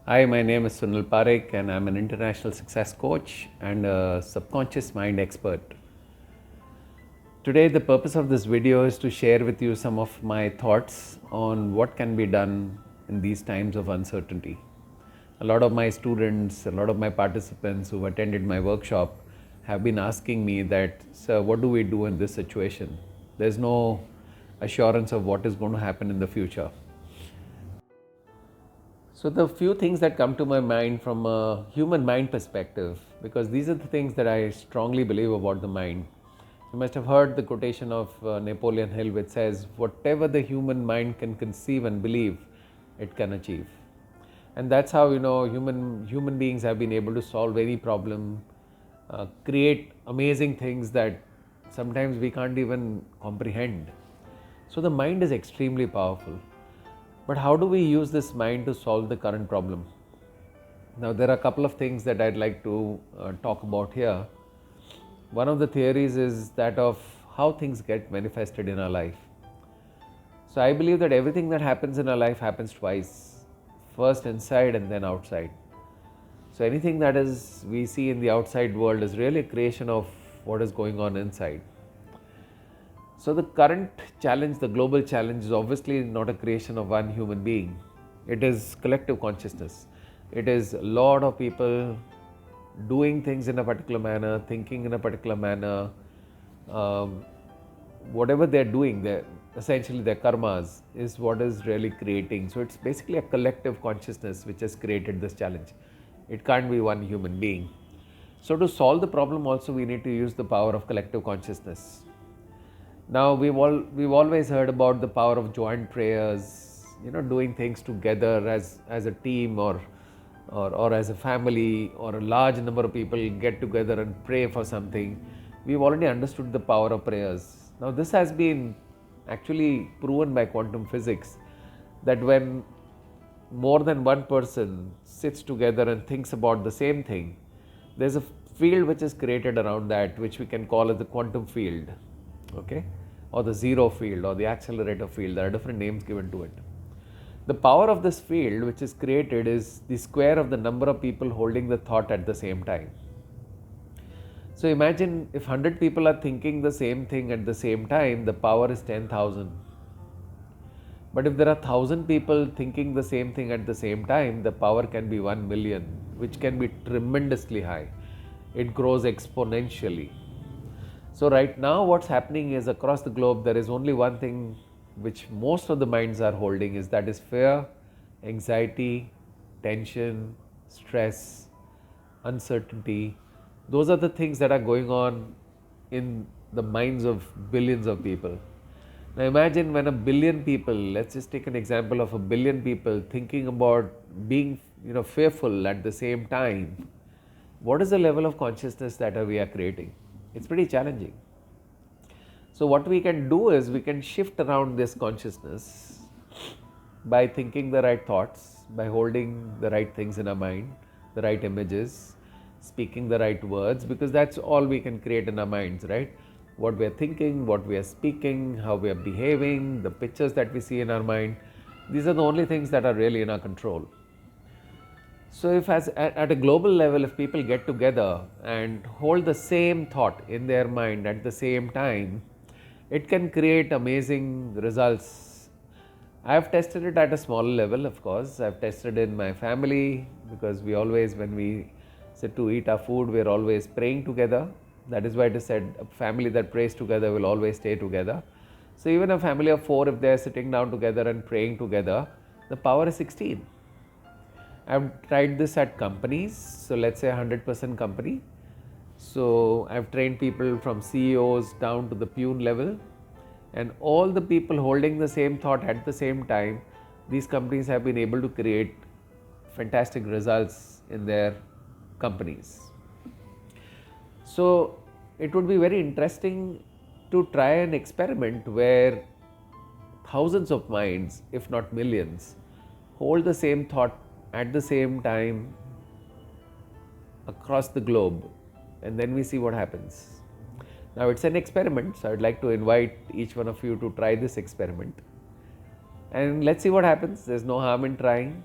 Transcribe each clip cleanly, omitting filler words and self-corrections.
Hi, my name is Sunil Parekh and I'm an international success coach and a subconscious mind expert. Today, the purpose of this video is to share with you some of my thoughts on what can be done in these times of uncertainty. A lot of my students, a lot of my participants who've attended my workshop have been asking me that, sir, what do we do in this situation? There's no assurance of what is going to happen in the future. So the few things that come to my mind from a human mind perspective, because these are the things that I strongly believe about the mind. You must have heard the quotation of Napoleon Hill, which says, whatever the human mind can conceive and believe, it can achieve. And that's how, human beings have been able to solve any problem, create amazing things that sometimes we can't even comprehend. So the mind is extremely powerful. But how do we use this mind to solve the current problem? Now, there are a couple of things that I'd like to talk about here. One of the theories is that of how things get manifested in our life. So, I believe that everything that happens in our life happens twice, first inside and then outside. So, anything that is we see in the outside world is really a creation of what is going on inside. So the current challenge, the global challenge, is obviously not a creation of one human being. It is collective consciousness. It is a lot of people doing things in a particular manner, thinking in a particular manner. Whatever they're doing, essentially their karmas is what is really creating. So it's basically a collective consciousness which has created this challenge. It can't be one human being. So to solve the problem also we need to use the power of collective consciousness. Now we've always heard about the power of joint prayers, doing things together as a team or as a family, or a large number of people get together and pray for something. We've already understood the power of prayers. Now this has been actually proven by quantum physics that when more than one person sits together and thinks about the same thing, there's a field which is created around that, which we can call as the quantum field. Okay, or the zero field or the accelerator field. There are different names given to it. The power of this field which is created is the square of the number of people holding the thought at the same time. So imagine if 100 people are thinking the same thing at the same time, the power is 10,000. But if there are 1,000 people thinking the same thing at the same time, the power can be 1 million, which can be tremendously high. It grows exponentially. So right now what's happening is across the globe there is only one thing which most of the minds are holding, is that is fear, anxiety, tension, stress, uncertainty. Those are the things that are going on in the minds of billions of people. Now imagine when a billion people, let's just take an example of a billion people thinking about being fearful at the same time. What is the level of consciousness that we are creating? It's pretty challenging. So what we can do is we can shift around this consciousness by thinking the right thoughts, by holding the right things in our mind, the right images, speaking the right words, because that's all we can create in our minds, right? What we are thinking, what we are speaking, how we are behaving, the pictures that we see in our mind, these are the only things that are really in our control. So if at a global level, if people get together and hold the same thought in their mind at the same time, it can create amazing results. I have tested it at a smaller level, of course. I've tested it in my family, because we always, when we sit to eat our food, we're always praying together. That is why it is said a family that prays together will always stay together. So even a family of 4, if they're sitting down together and praying together, the power is 16. I've tried this at companies, so let's say 100% company. So I've trained people from CEOs down to the peon level, and all the people holding the same thought at the same time, these companies have been able to create fantastic results in their companies. So it would be very interesting to try an experiment where thousands of minds, if not millions, hold the same thought at the same time across the globe, and then we see what happens. Now it's an experiment, so I'd like to invite each one of you to try this experiment and let's see what happens. There's no harm in trying.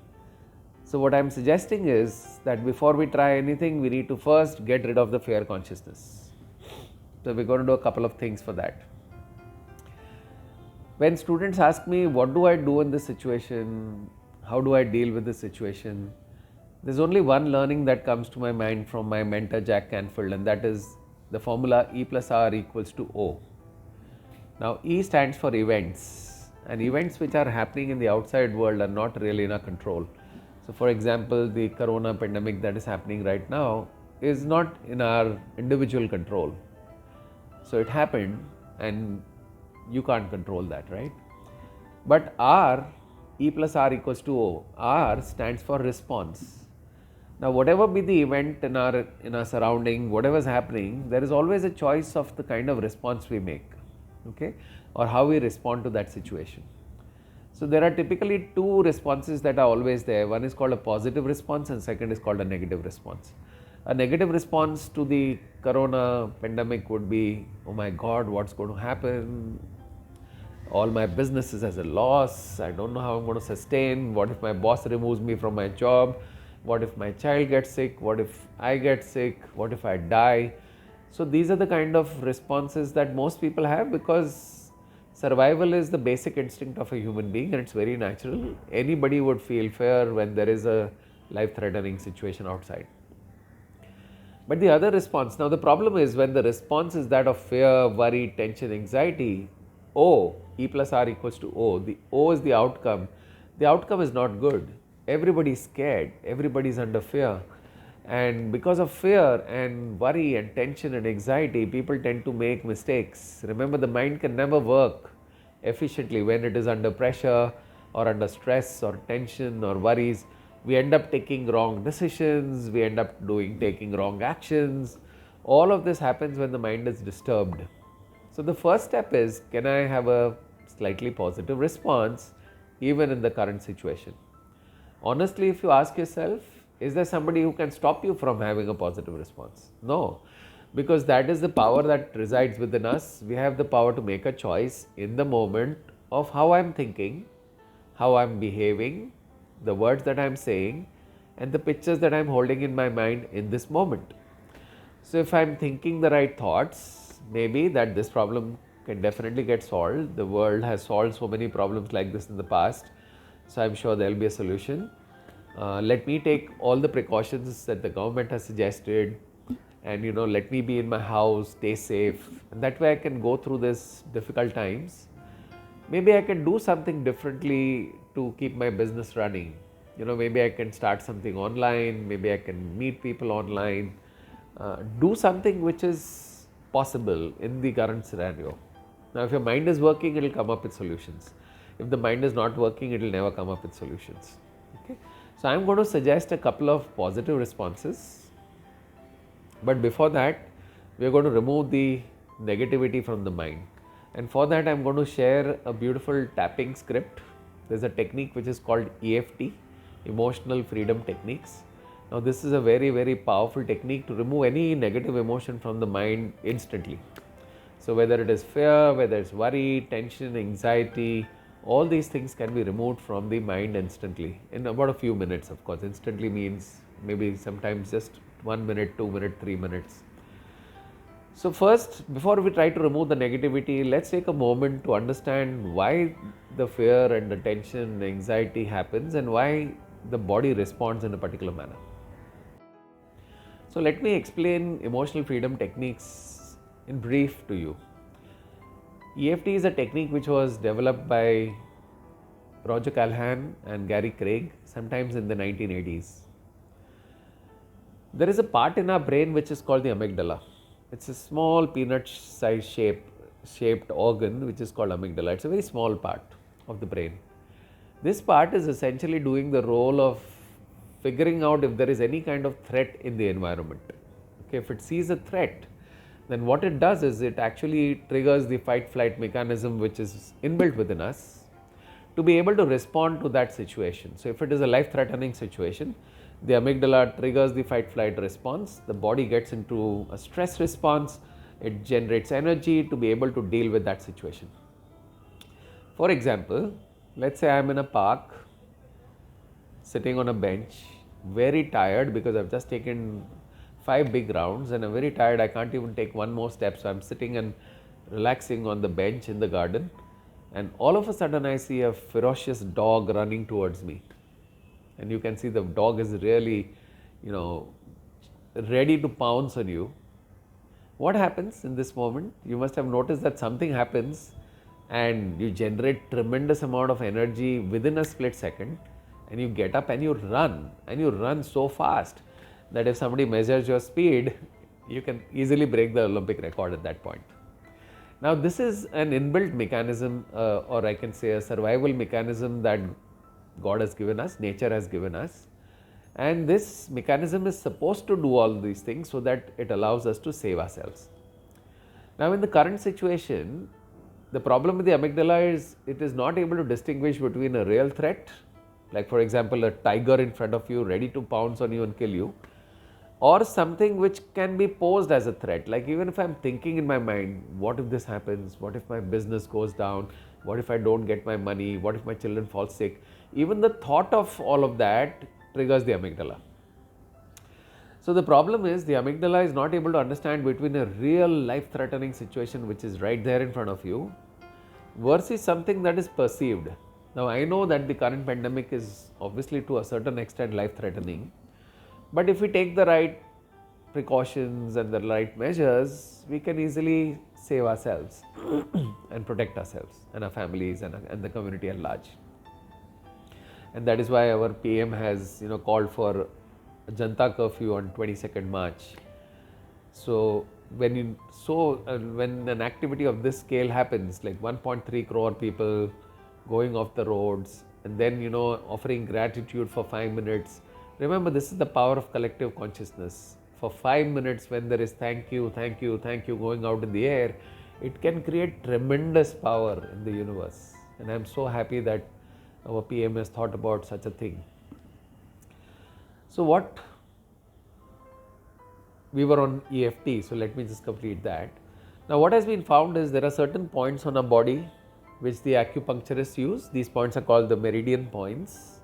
So what I'm suggesting is that before we try anything, we need to first get rid of the fear consciousness. So we're going to do a couple of things for that. When students ask me, what do I do in this situation? How do I deal with this situation? There's only one learning that comes to my mind from my mentor Jack Canfield, and that is the formula E plus R equals to O. Now E stands for events, and events which are happening in the outside world are not really in our control. So for example, the corona pandemic that is happening right now is not in our individual control. So it happened and you can't control that, right? But R, E plus R equals to O, R stands for response. Now whatever be the event in our surrounding, whatever is happening, there is always a choice of the kind of response we make, okay, or how we respond to that situation. So there are typically two responses that are always there. One is called a positive response and second is called a negative response. A negative response to the corona pandemic would be, oh my God, what's going to happen? All my business is as a loss. I don't know how I'm going to sustain. What if my boss removes me from my job? What if my child gets sick? What if I get sick? What if I die? So these are the kind of responses that most people have, because survival is the basic instinct of a human being and it's very natural. Anybody would feel fear when there is a life-threatening situation outside. But the other response, now the problem is when the response is that of fear, worry, tension, anxiety, O, E plus R equals to O, the O is the outcome. The outcome is not good. Everybody is scared, everybody is under fear. And because of fear and worry and tension and anxiety, people tend to make mistakes. Remember, the mind can never work efficiently when it is under pressure or under stress or tension or worries. We end up taking wrong decisions, we end up taking wrong actions. All of this happens when the mind is disturbed. So the first step is, can I have a slightly positive response even in the current situation? Honestly, if you ask yourself, is there somebody who can stop you from having a positive response? No, because that is the power that resides within us. We have the power to make a choice in the moment of how I'm thinking, how I'm behaving, the words that I'm saying, and the pictures that I'm holding in my mind in this moment. So if I'm thinking the right thoughts, maybe that this problem can definitely get solved. The world has solved so many problems like this in the past. So I'm sure there will be a solution. Let me take all the precautions that the government has suggested, and let me be in my house, stay safe, and that way I can go through this difficult times. Maybe I can do something differently to keep my business running. Maybe I can start something online, maybe I can meet people online, do something which is possible in the current scenario. Now if your mind is working, it will come up with solutions. If the mind is not working, it will never come up with solutions. Okay? So I am going to suggest a couple of positive responses. But before that, we are going to remove the negativity from the mind. And for that, I am going to share a beautiful tapping script. There's a technique which is called EFT, Emotional Freedom Techniques. Now this is a very, very powerful technique to remove any negative emotion from the mind instantly. So whether it is fear, whether it's worry, tension, anxiety, all these things can be removed from the mind instantly in about a few minutes. Of course, instantly means maybe sometimes just 1 minute, 2 minutes, 3 minutes. So first, before we try to remove the negativity, let's take a moment to understand why the fear and the tension and anxiety happens and why the body responds in a particular manner. So let me explain emotional freedom techniques in brief to you. EFT is a technique which was developed by Roger Callahan and Gary Craig sometimes in the 1980s. There is a part in our brain which is called the amygdala. It's a small peanut-sized shaped organ which is called amygdala. It's a very small part of the brain. This part is essentially doing the role of figuring out if there is any kind of threat in the environment. Okay, if it sees a threat, then what it does is it actually triggers the fight-flight mechanism which is inbuilt within us to be able to respond to that situation. So if it is a life-threatening situation, the amygdala triggers the fight-flight response, the body gets into a stress response, it generates energy to be able to deal with that situation. For example, let's say I am in a park, sitting on a bench, very tired because I've just taken 5 big rounds and I'm very tired. I can't even take one more step. So I'm sitting and relaxing on the bench in the garden. And all of a sudden I see a ferocious dog running towards me. And you can see the dog is really, ready to pounce on you. What happens in this moment? You must have noticed that something happens and you generate tremendous amount of energy within a split second, and you get up and you run so fast that if somebody measures your speed, you can easily break the Olympic record at that point. Now this is an inbuilt mechanism, or I can say a survival mechanism that God has given us, nature has given us. And this mechanism is supposed to do all these things so that it allows us to save ourselves. Now in the current situation, the problem with the amygdala is it is not able to distinguish between a real threat, like for example a tiger in front of you ready to pounce on you and kill you, or something which can be posed as a threat. Like even if I'm thinking in my mind, what if this happens, what if my business goes down, what if I don't get my money, what if my children fall sick, even the thought of all of that triggers the amygdala. So the problem is the amygdala is not able to understand between a real life-threatening situation which is right there in front of you versus something that is perceived. Now I know that the current pandemic is obviously to a certain extent life-threatening, but if we take the right precautions and the right measures, we can easily save ourselves and protect ourselves and our families and the community at large. And that is why our PM has called for a Janta curfew on 22nd March. So when an activity of this scale happens, like 1.3 crore people going off the roads and then offering gratitude for 5 minutes. Remember, this is the power of collective consciousness. For 5 minutes when there is thank you, thank you, thank you going out in the air, it can create tremendous power in the universe. And I'm so happy that our PM has thought about such a thing. So we were on EFT, so let me just complete that. Now what has been found is there are certain points on our body which the acupuncturists use. These points are called the meridian points.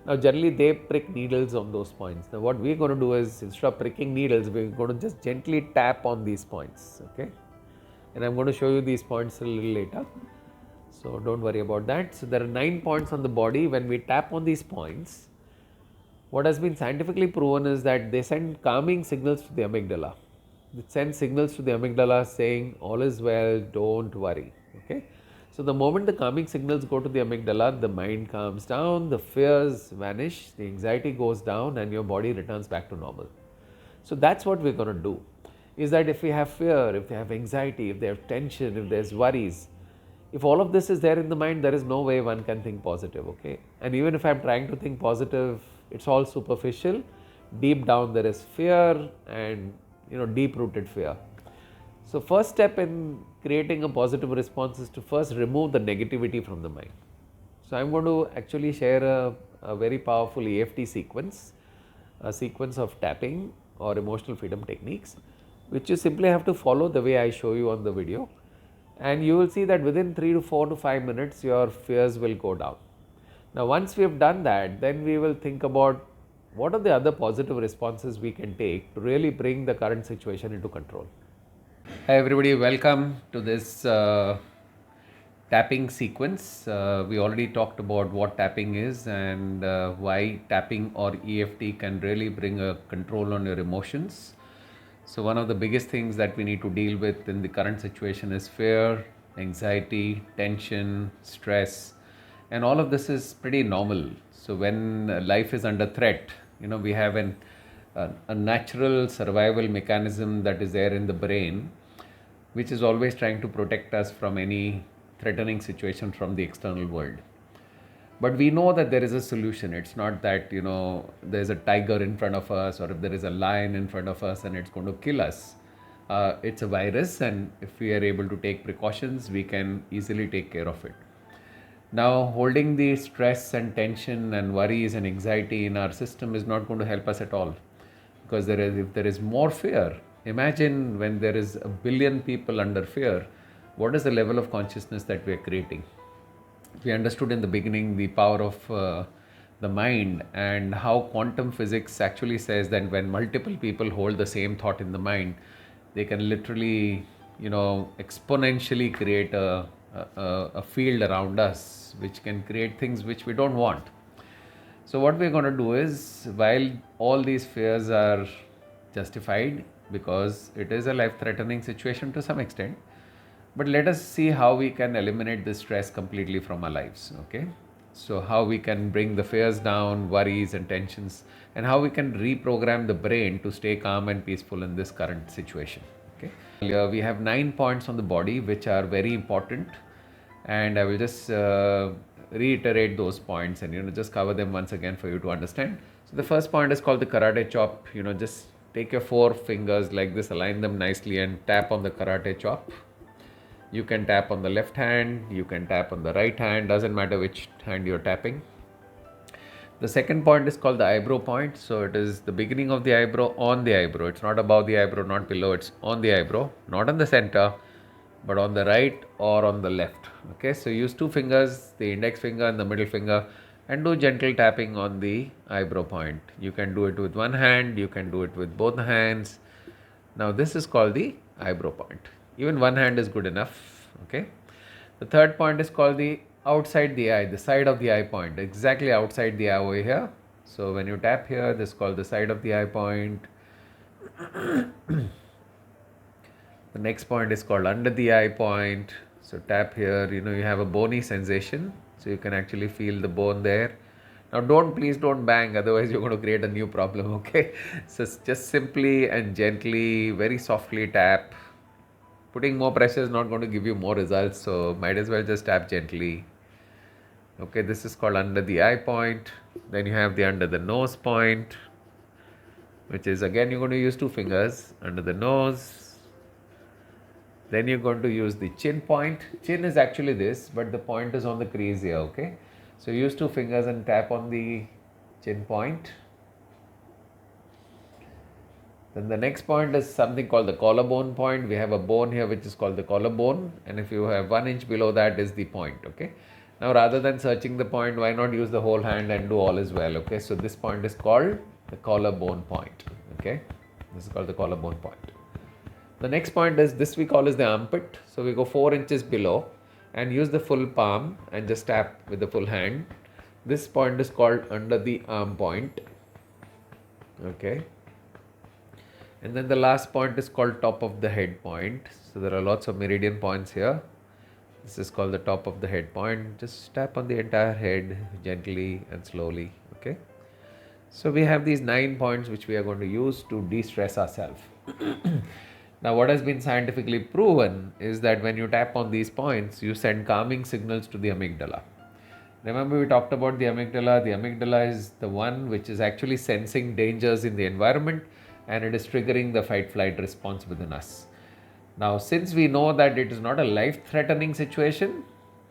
Now generally they prick needles on those points. Now what we're going to do is, instead of pricking needles, we're going to just gently tap on these points, okay? And I'm going to show you these points a little later. So don't worry about that. So there are 9 points on the body. When we tap on these points, what has been scientifically proven is that they send calming signals to the amygdala. It sends signals to the amygdala saying all is well, don't worry, okay? So the moment the calming signals go to the amygdala, the mind calms down, the fears vanish, the anxiety goes down and your body returns back to normal. So that's what we're going to do, is that if we have fear, if they have anxiety, if they have tension, if there's worries, if all of this is there in the mind, there is no way one can think positive, okay? And even if I'm trying to think positive, it's all superficial. Deep down there is fear and deep-rooted fear. So first step in creating a positive response is to first remove the negativity from the mind. So I'm going to actually share a very powerful EFT sequence, a sequence of tapping or emotional freedom techniques, which you simply have to follow the way I show you on the video. And you will see that within 3 to 4 to 5 minutes, your fears will go down. Now, once we have done that, then we will think about what are the other positive responses we can take to really bring the current situation into control. Hi everybody, welcome to this tapping sequence. We already talked about what tapping is and why tapping or EFT can really bring a control on your emotions. So one of the biggest things that we need to deal with in the current situation is fear, anxiety, tension, stress, and all of this is pretty normal. So when life is under threat, we have a natural survival mechanism that is there in the brain, which is always trying to protect us from any threatening situation from the external world. But we know that there is a solution. It's not that, there's a tiger in front of us or if there is a lion in front of us and it's going to kill us. It's a virus, and if we are able to take precautions, we can easily take care of it. Now, holding the stress and tension and worries and anxiety in our system is not going to help us at all, because if there is more fear, imagine when there is 1 billion people under fear, what is the level of consciousness that we are creating? We understood in the beginning the power of the mind, and how quantum physics actually says that when multiple people hold the same thought in the mind, they can literally, exponentially create a field around us which can create things which we don't want. So what we're going to do is, while all these fears are justified because it is a life-threatening situation to some extent, but let us see how we can eliminate this stress completely from our lives. Okay, so how we can bring the fears down, worries and tensions, and how we can reprogram the brain to stay calm and peaceful in this current situation. Okay, we have 9 points on the body which are very important, and I will just reiterate those points and just cover them once again for you to understand. So the first point is called the karate chop. Just take your 4 fingers like this, align them nicely and tap on the karate chop. You can tap on the left hand, you can tap on the right hand, doesn't matter which hand you're tapping. The second point is called the eyebrow point. So it is the beginning of the eyebrow, on the eyebrow. It's not above the eyebrow, not below, it's on the eyebrow, not on the center, but on the right or on the left. Okay, so use 2 fingers, the index finger and the middle finger, and do gentle tapping on the eyebrow point. You can do it with one hand, you can do it with both hands. Now this is called the eyebrow point. Even one hand is good enough. Okay. The third point is called the outside the eye, the side of the eye point, exactly outside the eye over here. So when you tap here, this is called the side of the eye point. The next point is called under the eye point. So tap here, you have a bony sensation. So you can actually feel the bone there. Now please don't bang, otherwise you're going to create a new problem, okay? So just simply and gently, very softly tap. Putting more pressure is not going to give you more results, so might as well just tap gently. Okay, this is called under the eye point. Then you have the under the nose point, which is again you're going to use 2 fingers under the nose. Then you're going to use the chin point. Chin is actually this, but the point is on the crease here, okay? So use 2 fingers and tap on the chin point. Then the next point is something called the collarbone point. We have a bone here which is called the collarbone, and if you have 1 inch below that is the point, okay? Now rather than searching the point, why not use the whole hand and do all is well, okay? So this point is called the collarbone point, okay? This is called the collarbone point. The next point is, this we call as the armpit. So we go 4 inches below and use the full palm and just tap with the full hand. This point is called under the arm point, okay? And then the last point is called top of the head point. So there are lots of meridian points here. This is called the top of the head point. Just tap on the entire head gently and slowly, okay? So we have these 9 points which we are going to use to de-stress ourselves. Now what has been scientifically proven is that when you tap on these points, you send calming signals to the amygdala. Remember we talked about the amygdala. The amygdala is the one which is actually sensing dangers in the environment, and it is triggering the fight-flight response within us. Now, since we know that it is not a life-threatening situation,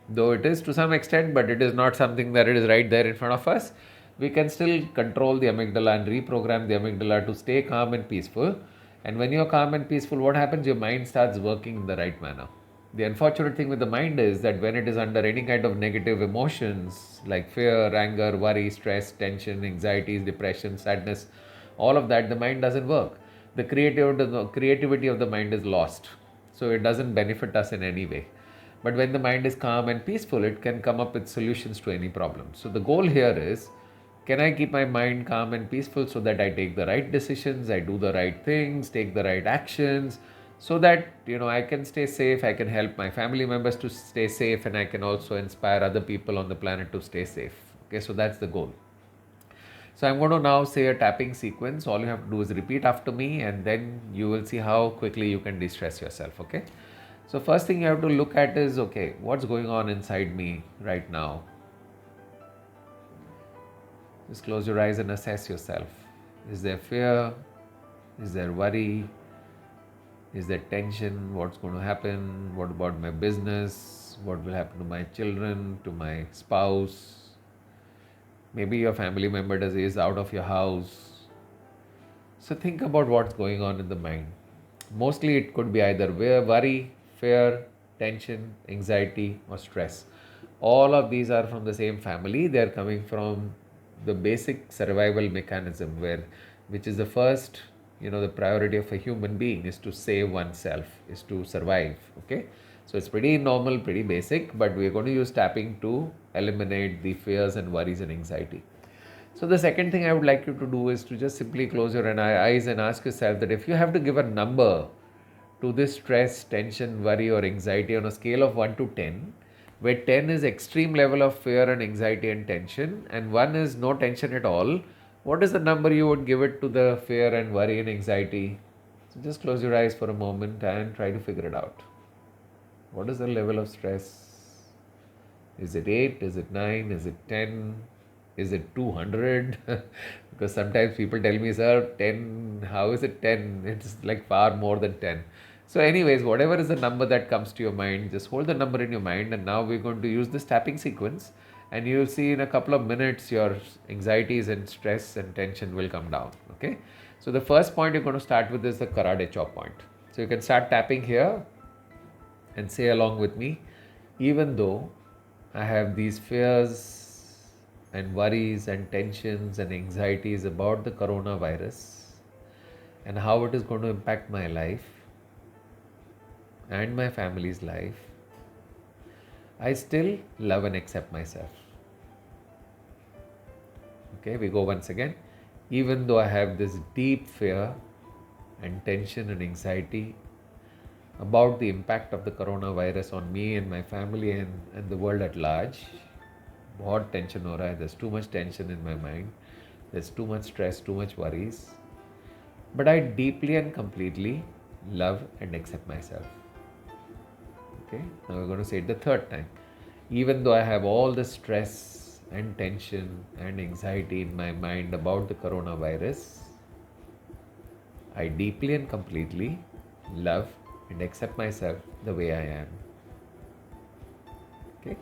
though it is to some extent, but it is not something that it is right there in front of us, we can still control the amygdala and reprogram the amygdala to stay calm and peaceful. And when you're calm and peaceful, what happens? Your mind starts working in the right manner. The unfortunate thing with the mind is that when it is under any kind of negative emotions like fear, anger, worry, stress, tension, anxieties, depression, sadness, all of that, the mind doesn't work. The creativity of the mind is lost. So it doesn't benefit us in any way. But when the mind is calm and peaceful, it can come up with solutions to any problem. So the goal here is, can I keep my mind calm and peaceful so that I take the right decisions, I do the right things, take the right actions, so that I can stay safe, I can help my family members to stay safe, and I can also inspire other people on the planet to stay safe. Okay, so that's the goal. So I'm going to now say a tapping sequence. All you have to do is repeat after me, and then you will see how quickly you can de-stress yourself, okay? So first thing you have to look at is, okay, what's going on inside me right now? Just close your eyes and assess yourself. Is there fear? Is there worry? Is there tension? What's going to happen? What about my business? What will happen to my children, to my spouse? Maybe your family member is out of your house. So think about what's going on in the mind. Mostly it could be either worry, fear, tension, anxiety, or stress. All of these are from the same family. They are coming from the basic survival mechanism which is the first, the priority of a human being is to save oneself, is to survive. Okay, so it's pretty normal, pretty basic, but we're going to use tapping to eliminate the fears and worries and anxiety. So the second thing I would like you to do is to just simply close your eyes and ask yourself that if you have to give a number to this stress, tension, worry or anxiety on a scale of 1 to 10, where 10 is extreme level of fear and anxiety and tension and 1 is no tension at all, what is the number you would give it to the fear and worry and anxiety? So just close your eyes for a moment and try to figure it out. What is the level of stress? Is it 8? Is it 9? Is it 10? Is it 200? Because sometimes people tell me, sir, 10, how is it 10? It's like far more than 10. So anyways, whatever is the number that comes to your mind, just hold the number in your mind, and now we're going to use this tapping sequence, and you'll see in a couple of minutes your anxieties and stress and tension will come down. Okay, so the first point you're going to start with is the karate chop point. So you can start tapping here and say along with me, even though I have these fears and worries and tensions and anxieties about the coronavirus and how it is going to impact my life and my family's life, I still love and accept myself. Okay, we go once again. Even though I have this deep fear and tension and anxiety about the impact of the coronavirus on me and my family and the world at large, बहुत tension हो रहा है, there's too much tension in my mind, there's too much stress, too much worries, but I deeply and completely love and accept myself. Okay, now we're going to say it the third time. Even though I have all the stress and tension and anxiety in my mind about the coronavirus, I deeply and completely love and accept myself the way I am. Okay,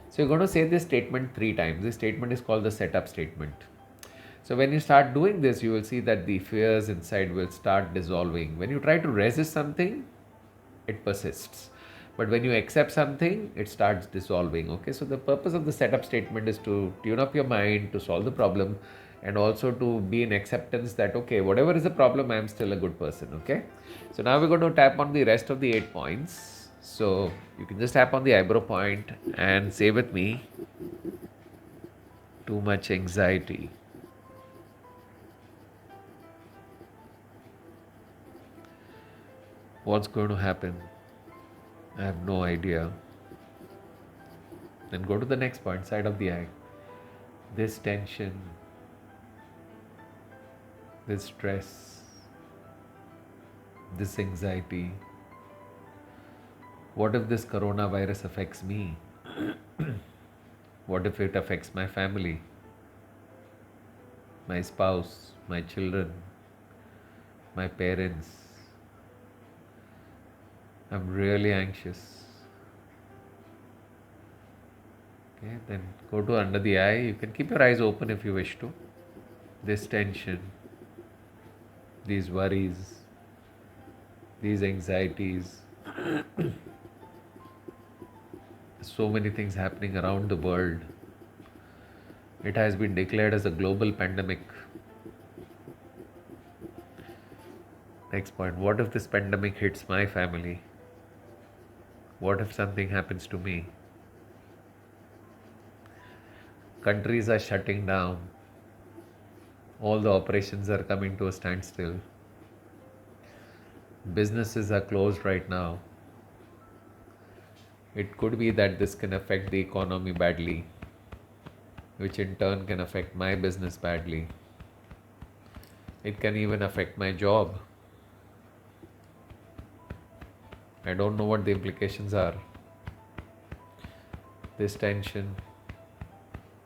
so you're going to say this statement 3 times. This statement is called the setup statement. So when you start doing this, you will see that the fears inside will start dissolving. When you try to resist something, it persists. But when you accept something, it starts dissolving. Okay, so the purpose of the setup statement is to tune up your mind, to solve the problem, and also to be in acceptance that, okay, whatever is the problem, I am still a good person. Okay, so now we're going to tap on the rest of the 8 points. So you can just tap on the eyebrow point and say with me, too much anxiety. What's going to happen? I have no idea. Then go to the next point, side of the eye. This tension, this stress, this anxiety. What if this coronavirus affects me? What if it affects my family, my spouse, my children, my parents? I'm really anxious. Okay, then go to under the eye. You can keep your eyes open if you wish to. This tension, these worries, these anxieties, so many things happening around the world. It has been declared as a global pandemic. Next point, what if this pandemic hits my family? What if something happens to me? Countries are shutting down. All the operations are coming to a standstill. Businesses are closed right now. It could be that this can affect the economy badly, which in turn can affect my business badly. It can even affect my job. I don't know what the implications are. This tension,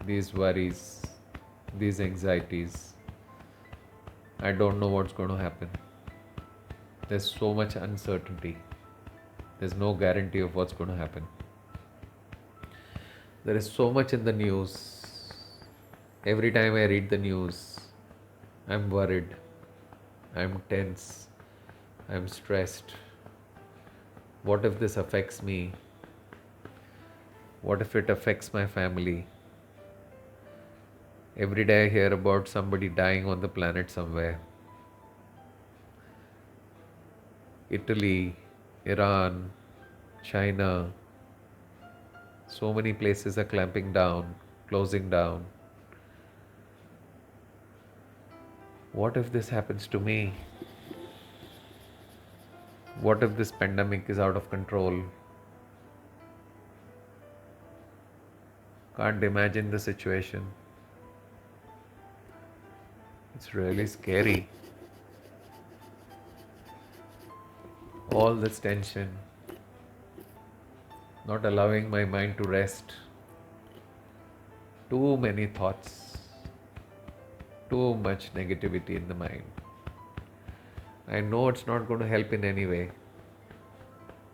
these worries, these anxieties, I don't know what's going to happen. There's so much uncertainty. There's no guarantee of what's going to happen. There is so much in the news. Every time I read the news, I'm worried, I'm tense, I'm stressed. What if this affects me? What if it affects my family? Every day I hear about somebody dying on the planet somewhere. Italy, Iran, China, so many places are clamping down, closing down. What if this happens to me? What if this pandemic is out of control? Can't imagine the situation. It's really scary. All this tension, not allowing my mind to rest. Too many thoughts, too much negativity in the mind. I know it's not going to help in any way,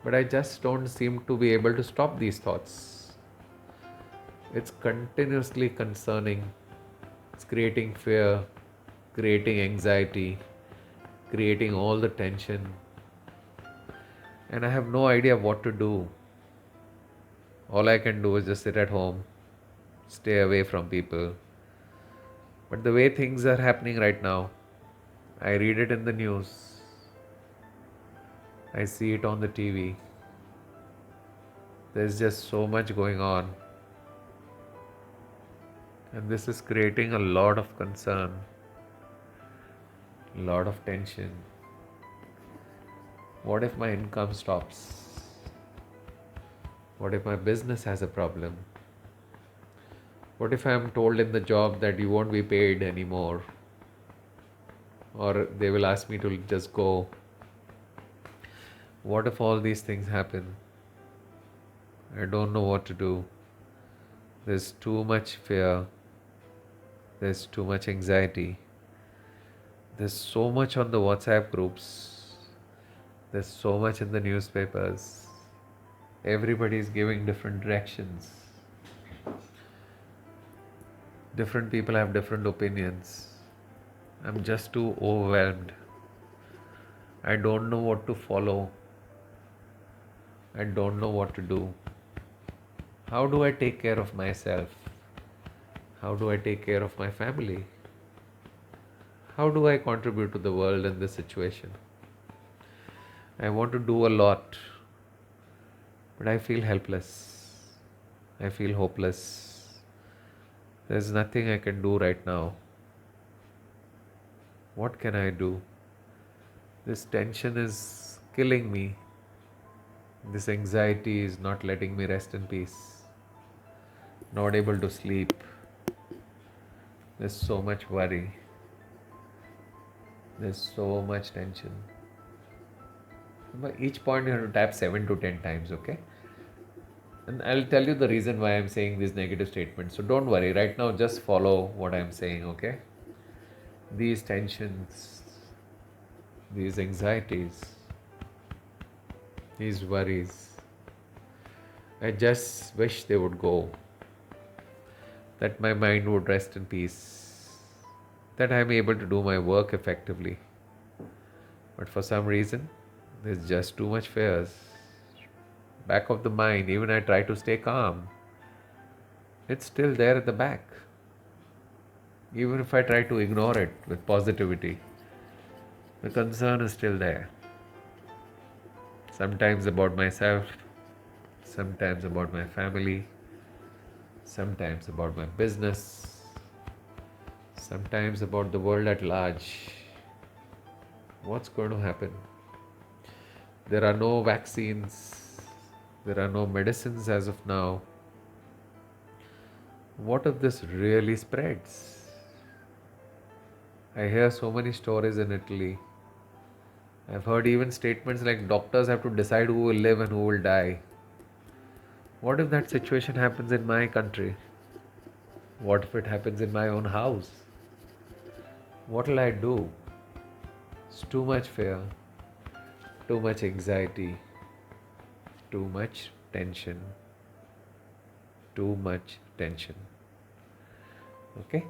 but I just don't seem to be able to stop these thoughts. It's continuously concerning. It's creating fear, creating anxiety, creating all the tension. And I have no idea what to do. All I can do is just sit at home, stay away from people. But the way things are happening right now, I read it in the news, I see it on the TV. There's just so much going on. And this is creating a lot of concern, a lot of tension. What if my income stops? What if my business has a problem? What if I am told in the job that you won't be paid anymore? Or they will ask me to just go? What if all these things happen? I don't know what to do. There's too much fear. There's too much anxiety. There's so much on the WhatsApp groups. There's so much in the newspapers. Everybody is giving different directions. Different people have different opinions. I'm just too overwhelmed. I don't know what to follow. I don't know what to do. How do I take care of myself? How do I take care of my family? How do I contribute to the world in this situation? I want to do a lot, but I feel helpless. I feel hopeless. There's nothing I can do right now. What can I do? This tension is killing me. This anxiety is not letting me rest in peace. Not able to sleep. There's so much worry. There's so much tension. But each point you have to tap 7 to 10 times, okay? And I'll tell you the reason why I'm saying these negative statements. So don't worry. Right now, just follow what I'm saying, okay? These tensions, these anxieties, these worries, I just wish they would go. That my mind would rest in peace. That I'm able to do my work effectively. But for some reason, there's just too much fears. Back of the mind, even I try to stay calm. It's still there at the back. Even if I try to ignore it with positivity, the concern is still there. Sometimes about myself, sometimes about my family, sometimes about my business, sometimes about the world at large. What's going to happen? There are no vaccines, there are no medicines as of now. What if this really spreads? I hear so many stories in Italy. I've heard even statements like doctors have to decide who will live and who will die. What if that situation happens in my country? What if it happens in my own house? What will I do? It's too much fear, too much anxiety, too much tension, too much tension. Okay?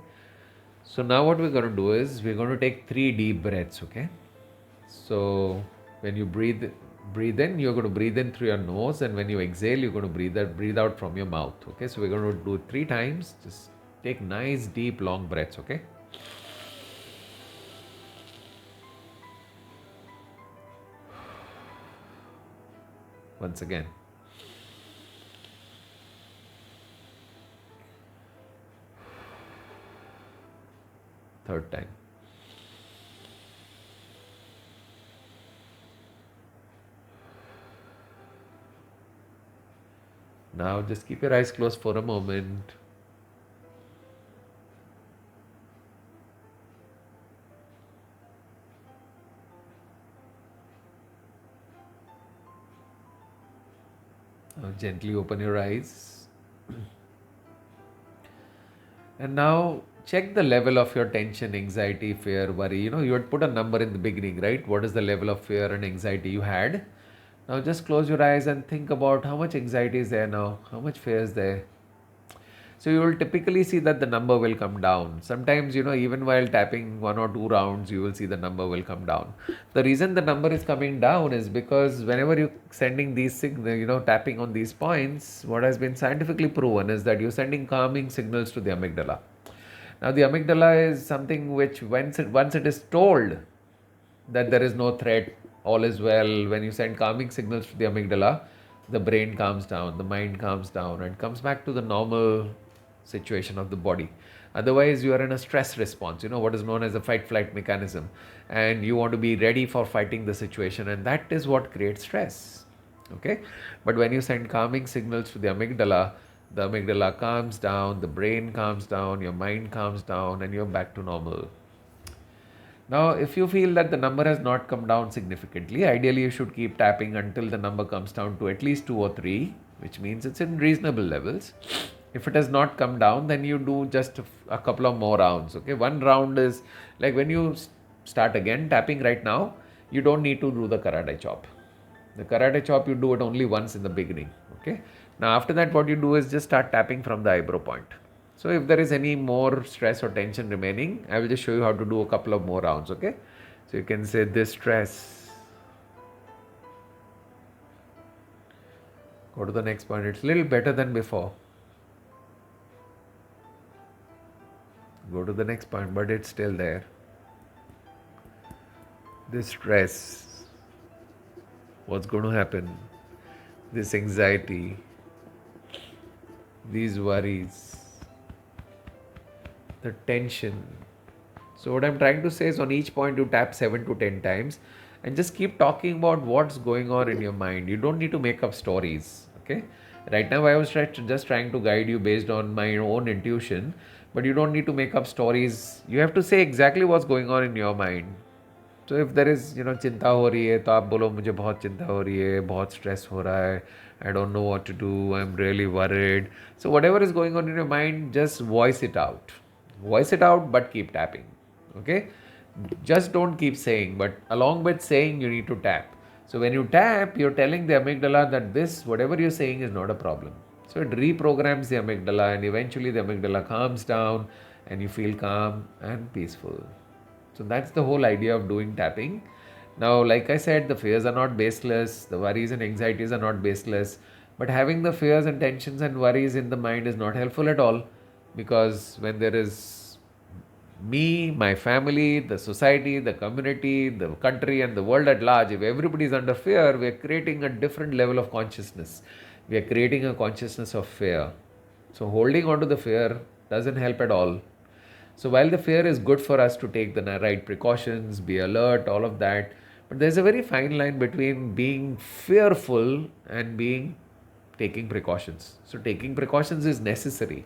So now what we're going to do is we're going to take 3 deep breaths, okay? So when you breathe in, you're going to breathe in through your nose, and when you exhale, you're going to breathe out from your mouth, okay? So we're going to do it 3 times. Just Take nice, deep, long breaths, okay? Once again. Third time. Now just keep your eyes closed for a moment. Now gently open your eyes. And now check the level of your tension, anxiety, fear, worry. You had put a number in the beginning, right? What is the level of fear and anxiety you had? Now just close your eyes and think about how much anxiety is there now, how much fear is there. So you will typically see that the number will come down. Sometimes, even while tapping 1 or 2 rounds, you will see the number will come down. The reason the number is coming down is because whenever you're sending these signals, tapping on these points, what has been scientifically proven is that you're sending calming signals to the amygdala. Now, the amygdala is something which once it is told that there is no threat, all is well, when you send calming signals to the amygdala, the brain calms down, the mind calms down, and comes back to the normal situation of the body. Otherwise, you are in a stress response, what is known as a fight flight mechanism, and you want to be ready for fighting the situation, and that is what creates stress. Okay, but when you send calming signals to the amygdala calms down, the brain calms down, your mind calms down, and you're back to normal. Now, if you feel that the number has not come down significantly, ideally you should keep tapping until the number comes down to at least 2 or 3, which means it's in reasonable levels. If it has not come down, then you do just a couple of more rounds. Okay, one round is like when you start again tapping right now, you don't need to do the karate chop. The karate chop, you do it only once in the beginning. Okay, now after that, what you do is just start tapping from the eyebrow point. So if there is any more stress or tension remaining, I will just show you how to do a couple of more rounds, okay? So you can say this stress. Go to the next point. It's a little better than before. Go to the next point, but it's still there. This stress. What's going to happen? This anxiety. These worries. The tension. So what I'm trying to say is on each point you tap 7 to 10 times and just keep talking about what's going on in your mind. You don't need to make up stories. Okay. Right now I was just trying to guide you based on my own intuition, but you don't need to make up stories. You have to say exactly what's going on in your mind. So if there is, चिंता हो रही है तो आप बोलो मुझे बहुत चिंता हो रही है, बहुत stress हो रहा है, I don't know what to do, I'm really worried. So whatever is going on in your mind, just voice it out. Voice it out, but keep tapping. Okay? Just don't keep saying, but along with saying, you need to tap. So when you tap, you're telling the amygdala that this, whatever you're saying, is not a problem. So it reprograms the amygdala, and eventually the amygdala calms down and you feel calm and peaceful. So that's the whole idea of doing tapping. Now, like I said, the fears are not baseless, the worries and anxieties are not baseless, but having the fears and tensions and worries in the mind is not helpful at all, because when there is me, my family, the society, the community, the country, and the world at large, if everybody is under fear, we are creating a different level of consciousness. We are creating a consciousness of fear. So holding on to the fear doesn't help at all. So while the fear is good for us to take the right precautions, be alert, all of that, but there's a very fine line between being fearful and taking precautions. So taking precautions is necessary.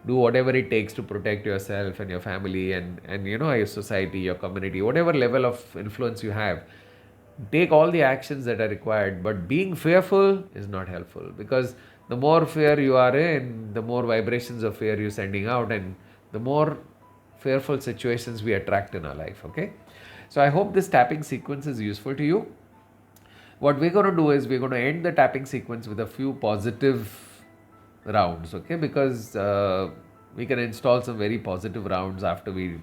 Do whatever it takes to protect yourself and your family and your society, your community, whatever level of influence you have. Take all the actions that are required, but being fearful is not helpful, because the more fear you are in, the more vibrations of fear you're sending out, and the more fearful situations we attract in our life. Okay, so I hope this tapping sequence is useful to you. What we're going to do is we're going to end the tapping sequence with a few positive rounds, okay, because we can install some very positive rounds after we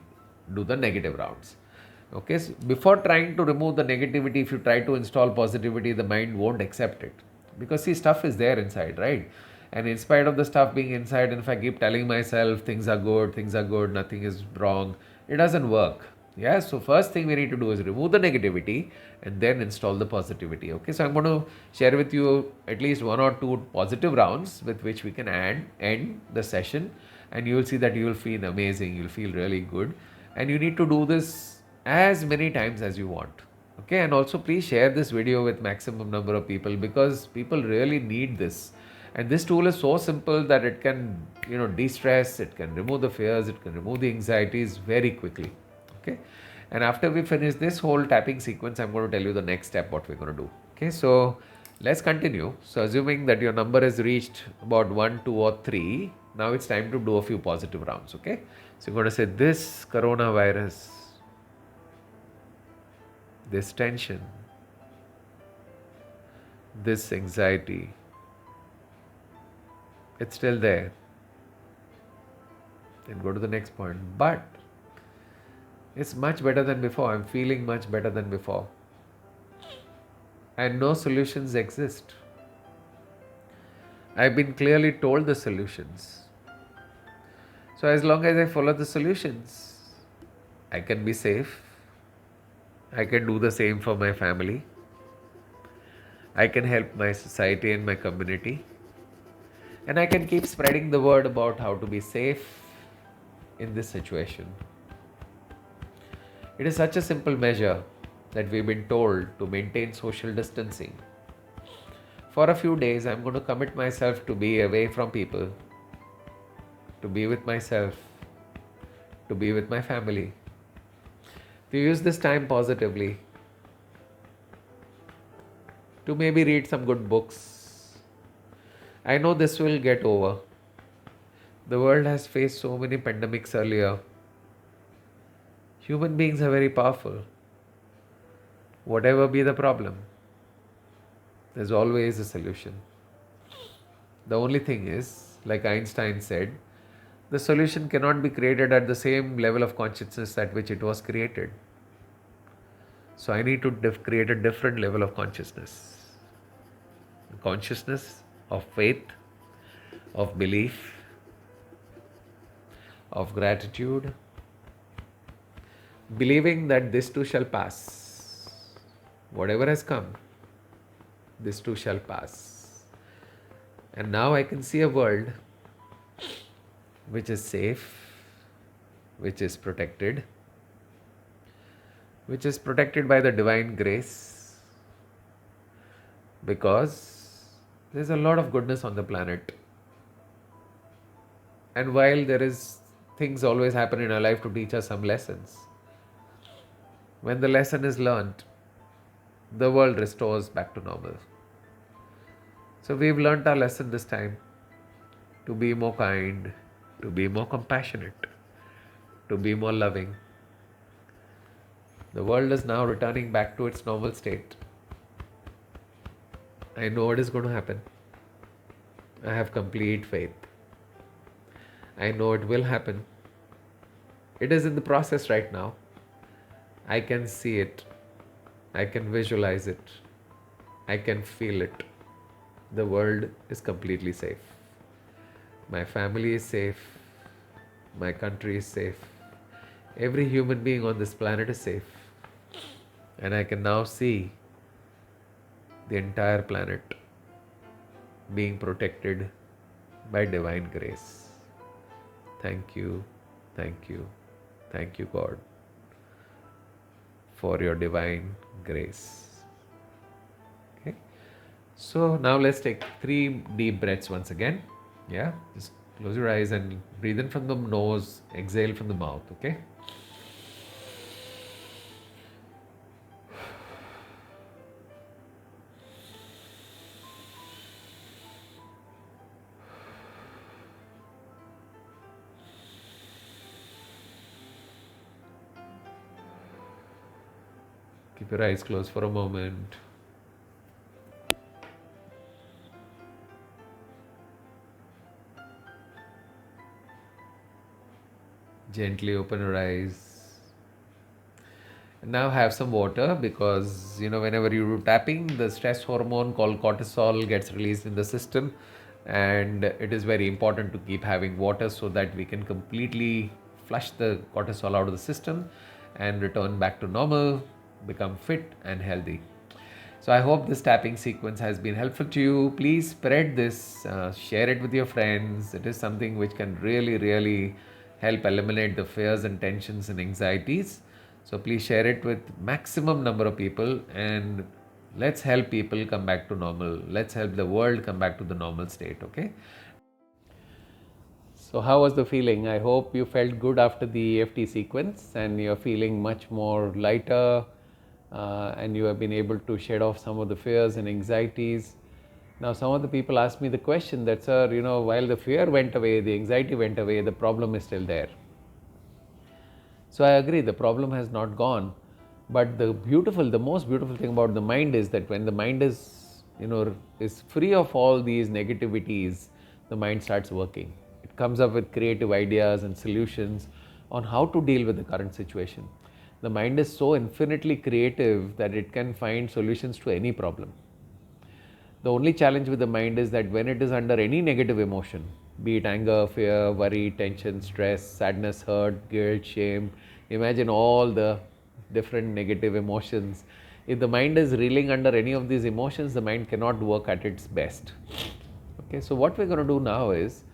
do the negative rounds. Okay, so before trying to remove the negativity, if you try to install positivity, the mind won't accept it, because see, stuff is there inside, right? And in spite of the stuff being inside, and if I keep telling myself things are good, nothing is wrong, it doesn't work. Yeah, so first thing we need to do is remove the negativity and then install the positivity. Okay, so I'm going to share with you at least one or two positive rounds with which we can end the session, and you will see that you will feel amazing, you'll feel really good, and you need to do this as many times as you want. Okay, and also please share this video with maximum number of people, because people really need this. And this tool is so simple that it can, de-stress, it can remove the fears, it can remove the anxieties very quickly. Okay, and after we finish this whole tapping sequence, I'm going to tell you the next step what we're going to do. Okay, so let's continue. So assuming that your number has reached about 1, 2 or 3, now it's time to do a few positive rounds. Okay, so you're going to say, this coronavirus, this tension, this anxiety, it's still there. Then go to the next point. But it's much better than before. I'm feeling much better than before. And no solutions exist. I've been clearly told the solutions. So as long as I follow the solutions, I can be safe. I can do the same for my family. I can help my society and my community. And I can keep spreading the word about how to be safe in this situation. It is such a simple measure that we've been told to maintain social distancing. For a few days, I'm going to commit myself to be away from people, to be with myself, to be with my family, to use this time positively, to maybe read some good books. I know this will get over. The world has faced so many pandemics earlier. Human beings are very powerful. Whatever be the problem, there's always a solution. The only thing is, like Einstein said, the solution cannot be created at the same level of consciousness at which it was created. So I need to create a different level of consciousness. Consciousness of faith, of belief, of gratitude, believing that this too shall pass. Whatever has come, this too shall pass. And now I can see a world which is safe, which is protected by the divine grace, because there's a lot of goodness on the planet. And while there is things always happen in our life to teach us some lessons, when the lesson is learnt, the world restores back to normal. So we've learnt our lesson this time, to be more kind, to be more compassionate, to be more loving. The world is now returning back to its normal state. I know what is going to happen. I have complete faith. I know it will happen. It is in the process right now. I can see it. I can visualize it. I can feel it. The world is completely safe. My family is safe. My country is safe. Every human being on this planet is safe. And I can now see the entire planet being protected by divine grace. Thank you, thank you, thank you, God, for your divine grace. Okay. So now let's take 3 deep breaths once again. Yeah, just close your eyes and breathe in from the nose, exhale from the mouth. Okay. Keep your eyes closed for a moment. Gently open your eyes. And now have some water, because whenever you do tapping, the stress hormone called cortisol gets released in the system. And it is very important to keep having water so that we can completely flush the cortisol out of the system and return back to normal, become fit and healthy. So I hope this tapping sequence has been helpful to you. Please spread this, share it with your friends. It is something which can really, really help eliminate the fears and tensions and anxieties. So please share it with maximum number of people, and let's help people come back to normal. Let's help the world come back to the normal state, okay? So how was the feeling? I hope you felt good after the EFT sequence and you're feeling much more lighter, and you have been able to shed off some of the fears and anxieties. Now some of the people ask me the question that, sir, while the fear went away, the anxiety went away, the problem is still there. So I agree, the problem has not gone. But the most beautiful thing about the mind is that when the mind is free of all these negativities, the mind starts working. It comes up with creative ideas and solutions on how to deal with the current situation. The mind is so infinitely creative that it can find solutions to any problem. The only challenge with the mind is that when it is under any negative emotion, be it anger, fear, worry, tension, stress, sadness, hurt, guilt, shame, imagine all the different negative emotions. If the mind is reeling under any of these emotions, the mind cannot work at its best. Okay, so what we're going to do now is,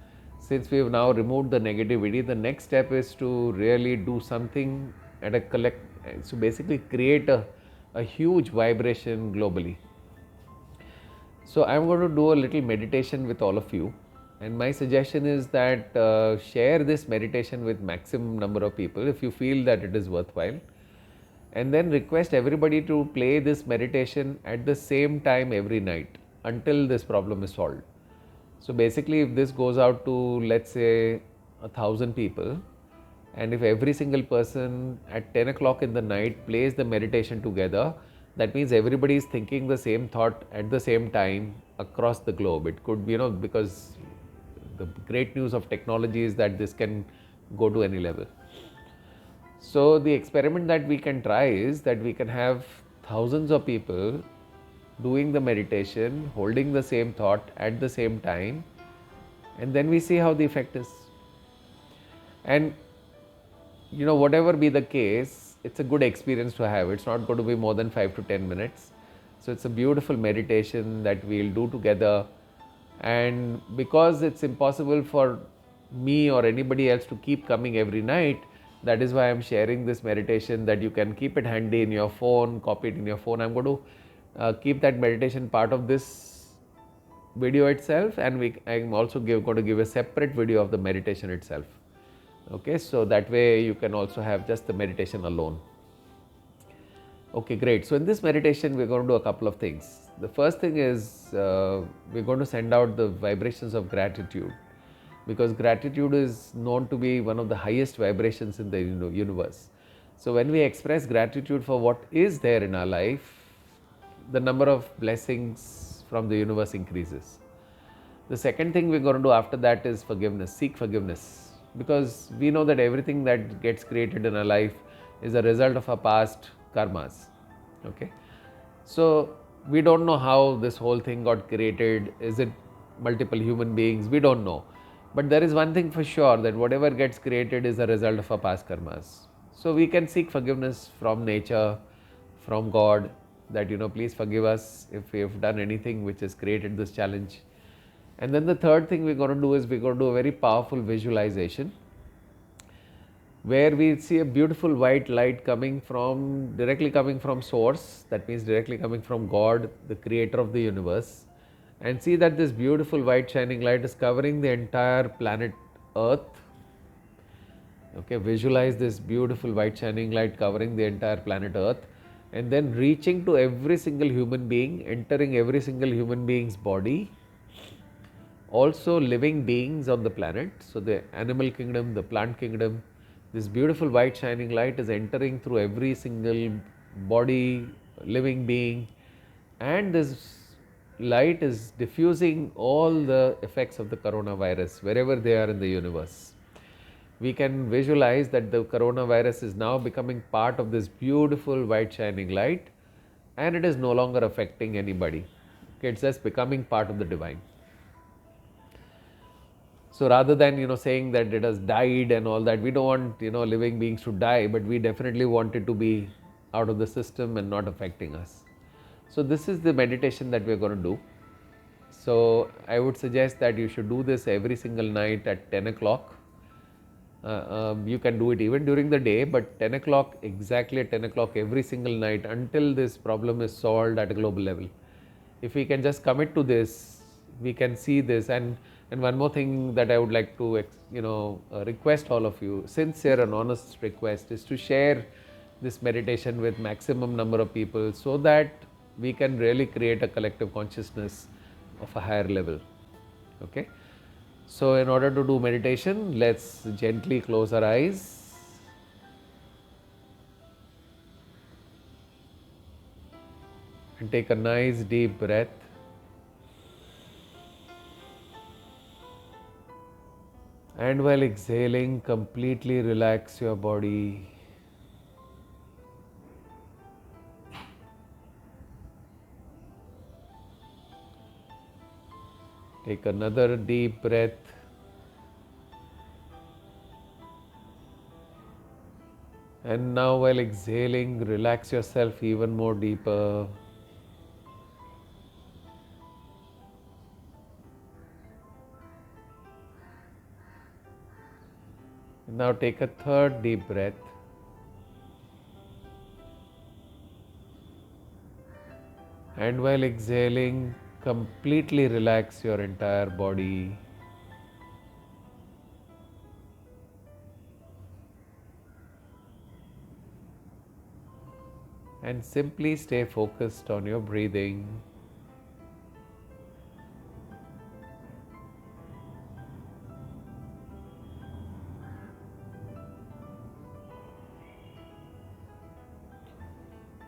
since we have now removed the negativity, the next step is to really do something at a so basically create a huge vibration globally. So I'm going to do a little meditation with all of you, and my suggestion is that share this meditation with maximum number of people if you feel that it is worthwhile, and then request everybody to play this meditation at the same time every night until this problem is solved. So basically, if this goes out to, let's say, 1,000 people, and if every single person at 10 o'clock in the night plays the meditation together, that means everybody is thinking the same thought at the same time across the globe. It could be, because the great news of technology is that this can go to any level. So the experiment that we can try is that we can have thousands of people doing the meditation, holding the same thought at the same time, and then we see how the effect is. And whatever be the case, it's a good experience to have. It's not going to be more than 5 to 10 minutes. So it's a beautiful meditation that we'll do together. And because it's impossible for me or anybody else to keep coming every night, that is why I'm sharing this meditation, that you can keep it handy in your phone, copy it in your phone. I'm going to keep that meditation part of this video itself, and I'm also going to give a separate video of the meditation itself. Okay, so that way you can also have just the meditation alone. Okay, great. So in this meditation, we're going to do a couple of things. The first thing is we're going to send out the vibrations of gratitude, because gratitude is known to be one of the highest vibrations in the universe. So when we express gratitude for what is there in our life, the number of blessings from the universe increases. The second thing we're going to do after that is forgiveness. Seek forgiveness, because we know that everything that gets created in our life is a result of our past karmas. Okay, so we don't know how this whole thing got created. Is it multiple human beings? We don't know. But there is one thing for sure, that whatever gets created is a result of our past karmas. So we can seek forgiveness from nature, from God, that please forgive us if we have done anything which has created this challenge. And then the third thing we're going to do is we're going to do a very powerful visualization, where we see a beautiful white light directly coming from source, that means directly coming from God, the creator of the universe, and see that this beautiful white shining light is covering the entire planet Earth. Okay, visualize this beautiful white shining light covering the entire planet Earth, and then reaching to every single human being, entering every single human being's body, also living beings on the planet. So the animal kingdom, the plant kingdom, this beautiful white shining light is entering through every single body, living being, and this light is diffusing all the effects of the coronavirus wherever they are in the universe. We can visualize that the coronavirus is now becoming part of this beautiful white shining light, and it is no longer affecting anybody. Okay, it's just becoming part of the divine. So rather than, saying that it has died and all that, we don't want, living beings to die, but we definitely want it to be out of the system and not affecting us. So this is the meditation that we're going to do. So I would suggest that you should do this every single night at 10 o'clock. You can do it even during the day, but 10 o'clock, exactly at 10 o'clock every single night until this problem is solved at a global level. If we can just commit to this, we can see this. And one more thing that I would like to, request all of you, sincere and honest request, is to share this meditation with maximum number of people so that we can really create a collective consciousness of a higher level. Okay. So in order to do meditation, let's gently close our eyes. And take a nice deep breath. And while exhaling, completely relax your body. Take another deep breath. And now while exhaling, relax yourself even more deeper. And now take a third deep breath. And while exhaling, completely relax your entire body. And simply stay focused on your breathing.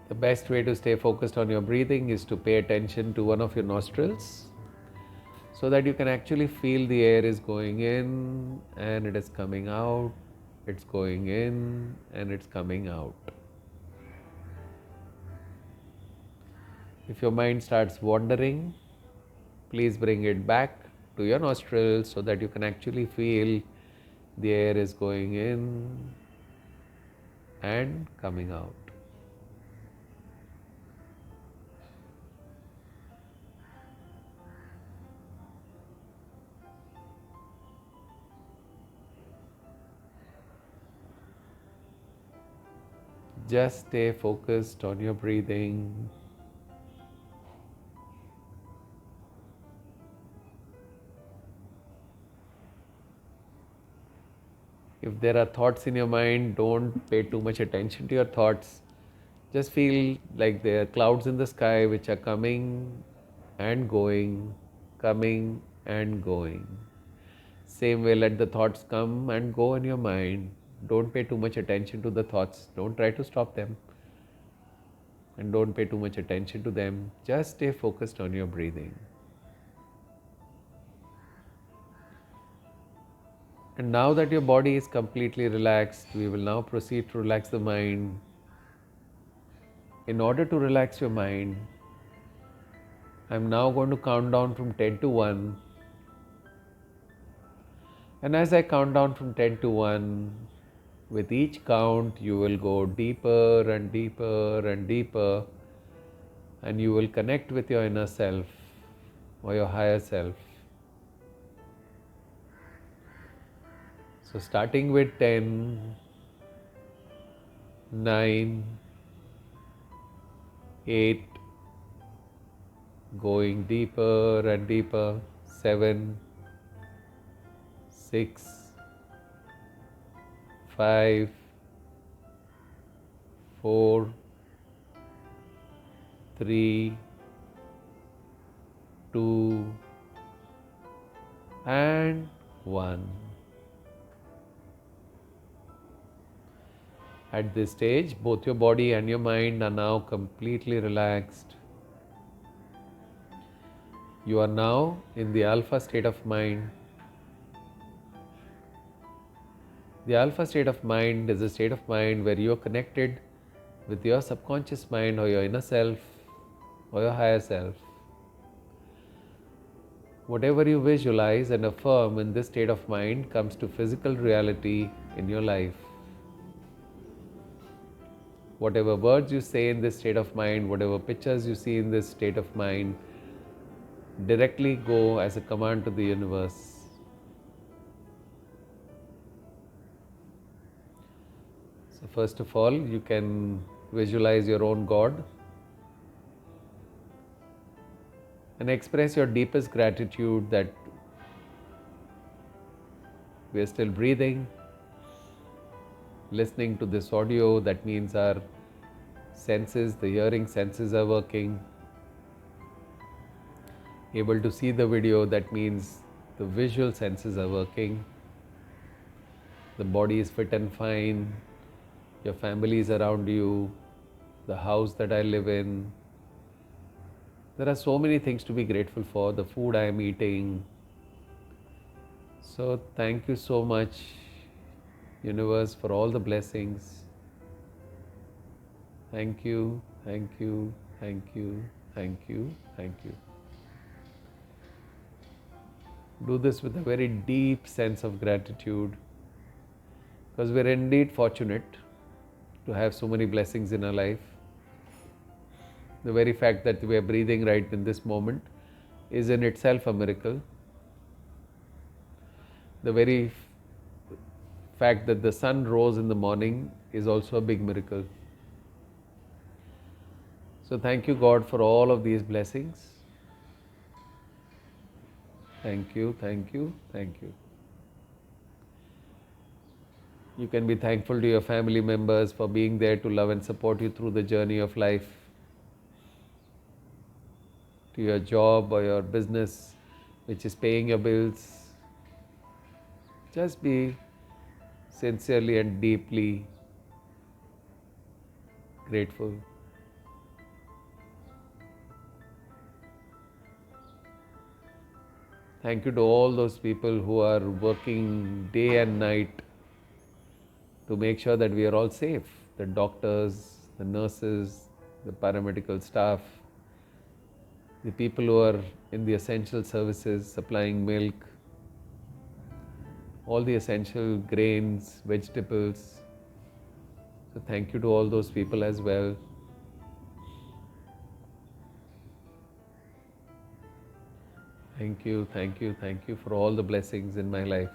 The best way to stay focused on your breathing is to pay attention to one of your nostrils so that you can actually feel the air is going in and it is coming out. It's going in and it's coming out. If your mind starts wandering, please bring it back to your nostrils so that you can actually feel the air is going in and coming out. Just stay focused on your breathing. If there are thoughts in your mind, don't pay too much attention to your thoughts. Just feel like there are clouds in the sky which are coming and going, coming and going. Same way, let the thoughts come and go in your mind. Don't pay too much attention to the thoughts. Don't try to stop them. And don't pay too much attention to them. Just stay focused on your breathing. And now that your body is completely relaxed, we will now proceed to relax the mind. In order to relax your mind, I'm now going to count down from 10 to 1. And as I count down from 10 to 1, with each count, you will go deeper and deeper and deeper, and you will connect with your inner self or your higher self. So starting with 10, 9, 8, going deeper and deeper, 7, 6, 5, 4, 3, 2, and 1. At this stage, both your body and your mind are now completely relaxed. You are now in the alpha state of mind. The alpha state of mind is a state of mind where you are connected with your subconscious mind or your inner self or your higher self. Whatever you visualize and affirm in this state of mind comes to physical reality in your life. Whatever words you say in this state of mind, whatever pictures you see in this state of mind, directly go as a command to the universe. So first of all, you can visualize your own God and express your deepest gratitude that we are still breathing, listening to this audio. That means our senses, the hearing senses are working. Able to see the video, that means the visual senses are working. The body is fit and fine. Your family is around you. The house that I live in. There are so many things to be grateful for. The food I am eating. So thank you so much, universe, for all the blessings. Thank you, thank you, thank you, thank you, thank you. Do this with a very deep sense of gratitude, because we're indeed fortunate to have so many blessings in our life. The very fact that we are breathing right in this moment is in itself a miracle. The very fact that the sun rose in the morning is also a big miracle. So thank you, God, for all of these blessings. Thank you, thank you, thank you. You can be thankful to your family members for being there to love and support you through the journey of life, to your job or your business which is paying your bills. Just be sincerely and deeply grateful. Thank you to all those people who are working day and night to make sure that we are all safe. The doctors, the nurses, the paramedical staff, the people who are in the essential services, supplying milk, all the essential grains, vegetables. So thank you to all those people as well. Thank you, thank you, thank you for all the blessings in my life.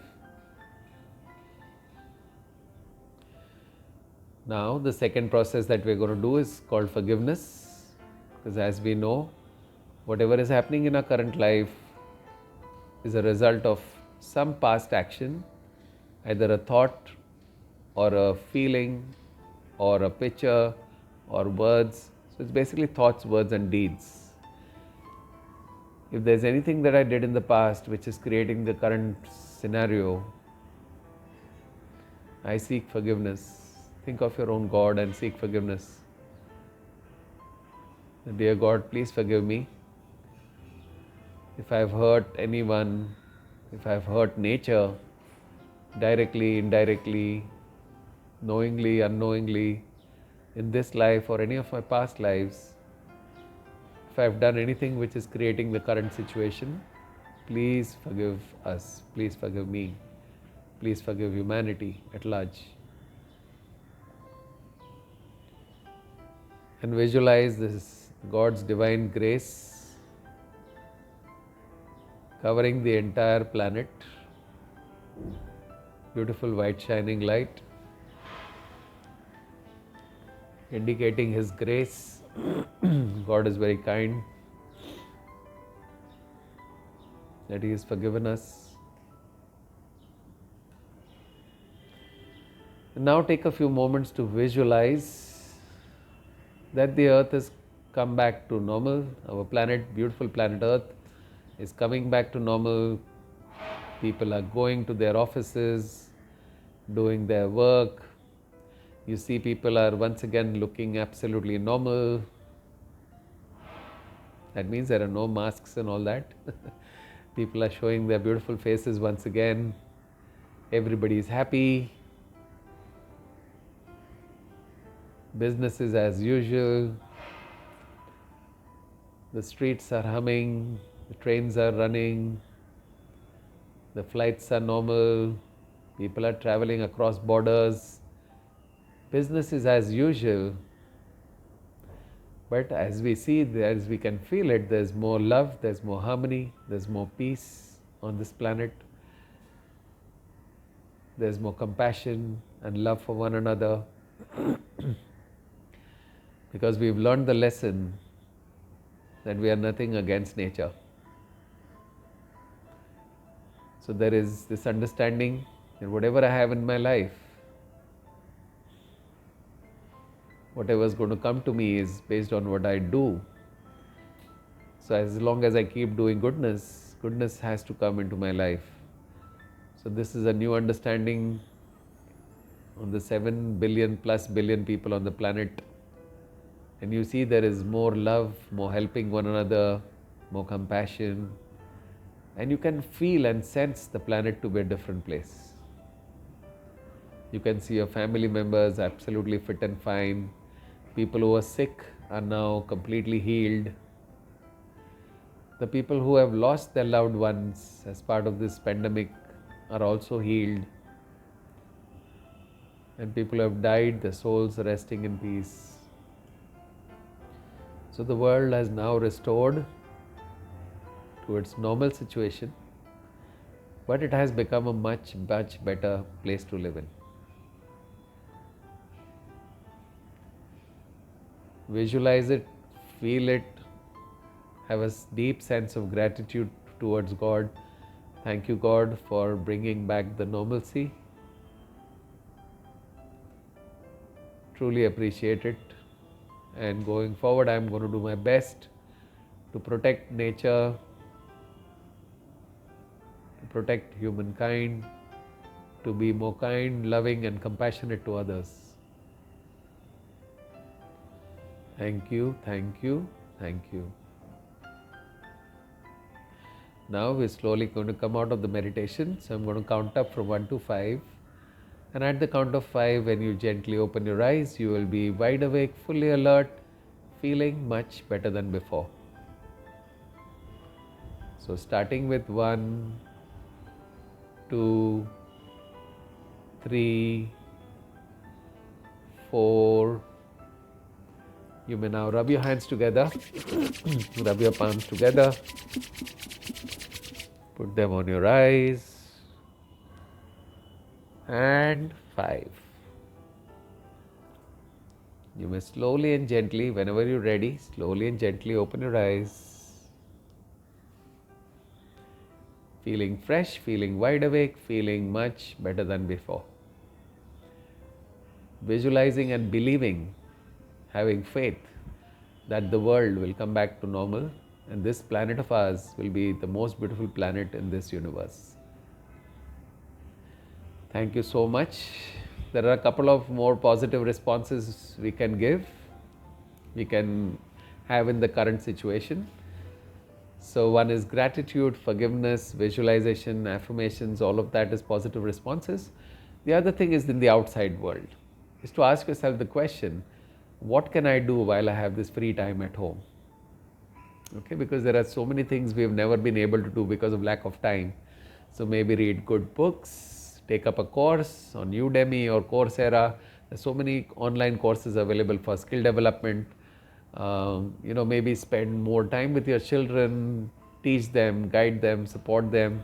Now, the second process that we're going to do is called forgiveness, because as we know, whatever is happening in our current life is a result of some past action, either a thought or a feeling or a picture or words. So it's basically thoughts, words and deeds. If there's anything that I did in the past which is creating the current scenario, I seek forgiveness. Think of your own God and seek forgiveness. Dear God, please forgive me. If I've hurt anyone, if I've hurt nature, directly, indirectly, knowingly, unknowingly, in this life or any of my past lives, if I've done anything which is creating the current situation, please forgive us, please forgive me, please forgive humanity at large. And visualize this God's divine grace covering the entire planet. Beautiful white shining light indicating His grace. God is very kind, that He has forgiven us. And now take a few moments to visualize that the earth has come back to normal. Our planet, beautiful planet Earth, is coming back to normal. People are going to their offices, doing their work. You see people are once again looking absolutely normal. That means there are no masks and all that. People are showing their beautiful faces once again. Everybody is happy. Business is as usual. The streets are humming. The trains are running, the flights are normal, people are traveling across borders, business is as usual. But as we see, as we can feel it, there's more love, there's more harmony, there's more peace on this planet. There's more compassion and love for one another. Because we've learned the lesson that we are nothing against nature. So there is this understanding that whatever I have in my life, whatever is going to come to me is based on what I do. So as long as I keep doing goodness, goodness has to come into my life. So this is a new understanding on the 7 billion plus billion people on the planet. And you see there is more love, more helping one another, more compassion. And you can feel and sense the planet to be a different place. You can see your family members absolutely fit and fine. People who are sick are now completely healed. The people who have lost their loved ones as part of this pandemic are also healed. And people who have died, their souls are resting in peace. So the world has now restored to its normal situation, but it has become a much, much better place to live in. Visualize it, feel it, have a deep sense of gratitude towards God. Thank you, God, for bringing back the normalcy. Truly appreciate it. And going forward, I am going to do my best to protect nature, to protect humankind, to be more kind, loving and compassionate to others. Thank you, thank you, thank you. Now we're slowly going to come out of the meditation. So I'm going to count up from 1 to 5. And at the count of 5, when you gently open your eyes, you will be wide awake, fully alert, feeling much better than before. So starting with 1, 2, 3, 4. You may now rub your hands together, rub your palms together, put them on your eyes, and 5. You may slowly and gently, whenever you're ready, slowly and gently open your eyes. Feeling fresh, feeling wide awake, feeling much better than before. Visualizing and believing, having faith that the world will come back to normal and this planet of ours will be the most beautiful planet in this universe. Thank you so much. There are a couple of more positive responses we can give, we can have in the current situation. So one is gratitude, forgiveness, visualization, affirmations, all of that is positive responses. The other thing is in the outside world, is to ask yourself the question, what can I do while I have this free time at home? Okay, because there are so many things we have never been able to do because of lack of time. So maybe read good books, take up a course on Udemy or Coursera. There's so many online courses available for skill development. Maybe spend more time with your children, teach them, guide them, support them.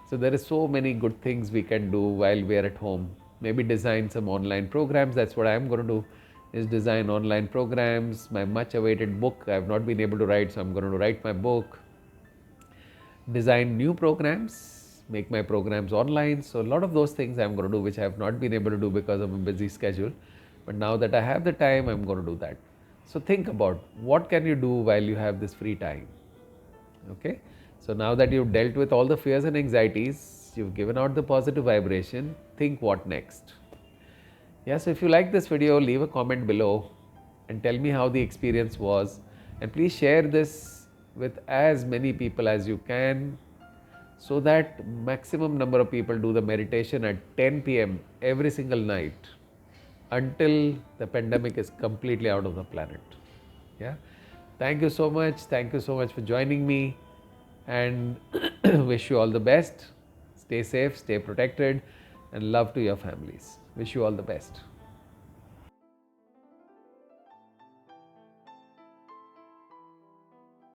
So there are so many good things we can do while we are at home. Maybe design some online programs. That's what I'm going to do, is design online programs. My much awaited book, I have not been able to write, so I'm going to write my book. Design new programs, make my programs online. So a lot of those things I'm going to do, which I have not been able to do because of a busy schedule. But now that I have the time, I'm going to do that. So think about what can you do while you have this free time. Okay. So now that you've dealt with all the fears and anxieties, you've given out the positive vibration, think what next. Yeah, so if you like this video, leave a comment below and tell me how the experience was. And please share this with as many people as you can so that maximum number of people do the meditation at 10 p.m. every single night until the pandemic is completely out of the planet. Yeah. Thank you so much. Thank you so much for joining me. and wish you all the best. Stay safe, stay protected, and love to your families. Wish you all the best.